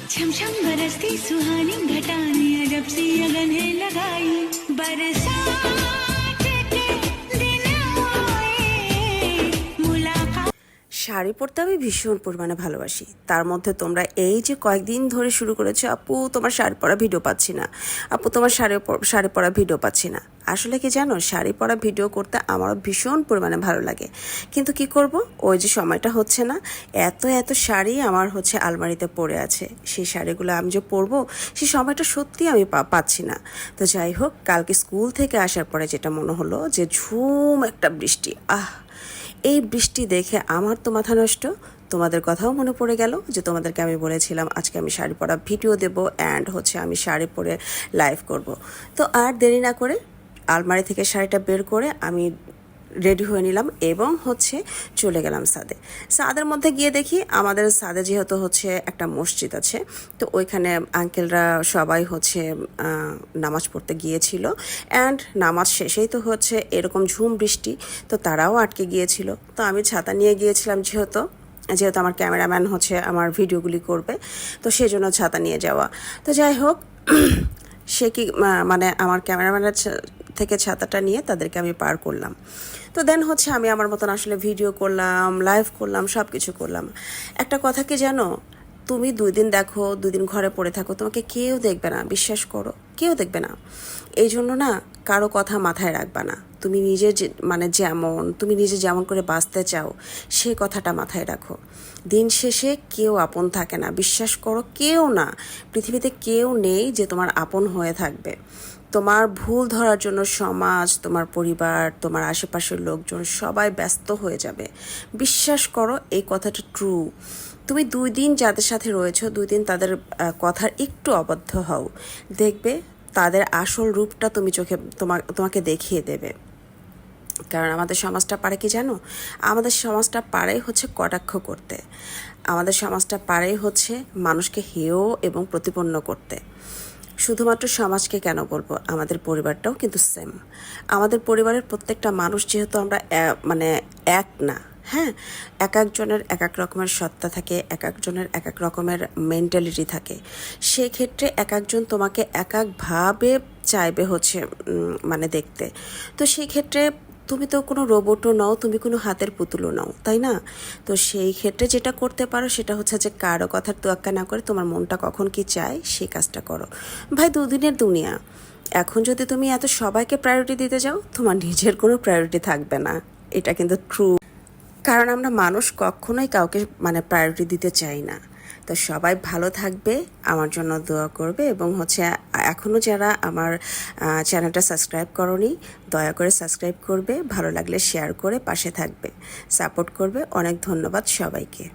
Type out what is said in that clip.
छमछम बरसती सुहानी घटानियां जब सी अगन है लगाई बरसात के दिन आए मुलाकात। শাড়ি পরতে আমি ভীষণ পরিমাণে ভালোবাসি। তার মধ্যে তোমরা এই যে কয়েকদিন ধরে শুরু করেছো, আপু তোমার শাড়ি পরা ভিডিও পাচ্ছি না, আপু তোমার শাড়ি পরা ভিডিও পাচ্ছি না। আসলে কি জানো, শাড়ি পরা ভিডিও করতে আমারও ভীষণ পরিমাণে ভালো লাগে, কিন্তু কি করব, ওই যে সময়টা হচ্ছে না। এত এত শাড়ি আমার হচ্ছে আলমারিতে পড়ে আছে, সেই শাড়িগুলো আমি যে পরবো সেই সময়টা সত্যি আমি পাচ্ছি না। তো যাই হোক, কালকে স্কুল থেকে আসার পরে যেটা মনে হলো যে ঝুম একটা বৃষ্টি, এই বৃষ্টি দেখে আমার তো মাথা নষ্ট। তোমাদের কথাও মনে পড়ে গেল যে তোমাদেরকে আমি বলেছিলাম আজকে আমি শাড়ি পরা ভিডিও দেবো অ্যান্ড হচ্ছে আমি শাড়ি পরে লাইভ করব। তো আর দেরি না করে আলমারি থেকে শাড়িটা বের করে আমি রেডি হয়ে নিলাম এবং হচ্ছে চলে গেলাম ছাদের মধ্যে গিয়ে দেখি আমাদের ছাদে যেহেতু হচ্ছে একটা মসজিদ আছে, তো ওইখানে আঙ্কেলরা সবাই হচ্ছে নামাজ পড়তে গিয়েছিল অ্যান্ড নামাজ শেষেই তো হচ্ছে এরকম ঝুম বৃষ্টি, তো তারাও আটকে গিয়েছিল। তো আমি ছাতা নিয়ে গিয়েছিলাম, যেহেতু আমার ক্যামেরাম্যান হচ্ছে আমার ভিডিওগুলি করবে, তো সেই জন্য ছাতা নিয়ে যাওয়া। তো যাই হোক, সে কি মানে আমার ক্যামেরাম্যানের থেকে ছাতাটা নিয়ে তাদেরকে আমি পার করলাম। তো দেন হচ্ছে আমি আমার মতন আসলে ভিডিও করলাম, লাইভ করলাম, সব কিছু করলাম। একটা কথা কি জানো, তুমি 2 দিন দেখো, 2 দিন ঘরে পড়ে থাকো, তোমাকে কেউ দেখবে না, বিশ্বাস করো, কেউ দেখবে না। এই জন্য না কারো কথা মাথায় রাখবা না। তুমি নিজে তুমি নিজে যেমন করে বাঁচতে চাও সেই কথাটা মাথায় রাখো। দিন শেষে কেউ আপন থাকে না, বিশ্বাস করো, কেউ না। পৃথিবীতে কেউ নেই যে তোমার আপন হয়ে থাকবে। তোমার ভুল ধরার জন্য সমাজ, তোমার পরিবার, তোমার আশেপাশের লোকজন সবাই ব্যস্ত হয়ে যাবে। বিশ্বাস করো, এই কথাটা ট্রু। তুমি 2 দিন যাদের সাথে রয়েছো, 2 দিন তাদের কথার একটু অবাধ্য হও, দেখবে তাদের আসল রূপটা তোমাকে দেখিয়ে দেবে। কারণ আমাদের সমাজটা পারে কি জানো, আমাদের সমাজটা পারে হচ্ছে কটাক্ষ করতে, আমাদের সমাজটা পারে হচ্ছে মানুষকে হেয় এবং প্রতিপন্ন করতে। শুধুমাত্র সমাজকে কেন বলবো, আমাদের পরিবারটাও কিন্তু সেম। আমাদের পরিবারের প্রত্যেকটা মানুষ যেহেতু আমরা এক না, হ্যাঁ, এক একজনের এক এক রকমের সত্তা থাকে, এক একজনের এক এক রকমের মেন্টালিটি থাকে। সেই ক্ষেত্রে এক একজন তোমাকে এক একভাবে চাইবে হচ্ছে দেখতে। তো সেই ক্ষেত্রে তুমি তো কোনো রোবটও নও, তুমি কোনো হাতের পুতুলও নও, তাই না? তো সেই ক্ষেত্রে যেটা করতে পারো সেটা হচ্ছে যে কারো কথার তোয়াক্কা না করে তোমার মনটা কখন কি চায় সেই কাজটা করো। ভাই, 2 দিনের দুনিয়া, এখন যদি তুমি এত সবাইকে প্রায়োরিটি দিতে যাও, তোমার নিজের কোনো প্রায়োরিটি থাকবে না। এটা কিন্তু ট্রু। কারণ আমরা মানুষ কখনোই কাউকে প্রায়োরিটি দিতে চাই না। তো সবাই ভালো থাকবে, আমার জন্য দোয়া করবে এবং হচ্ছে এখনও যারা আমার চ্যানেলটা সাবস্ক্রাইব করোনি, দয়া করে সাবস্ক্রাইব করবে, ভালো লাগলে শেয়ার করে পাশে থাকবে, সাপোর্ট করবে। অনেক ধন্যবাদ সবাইকে।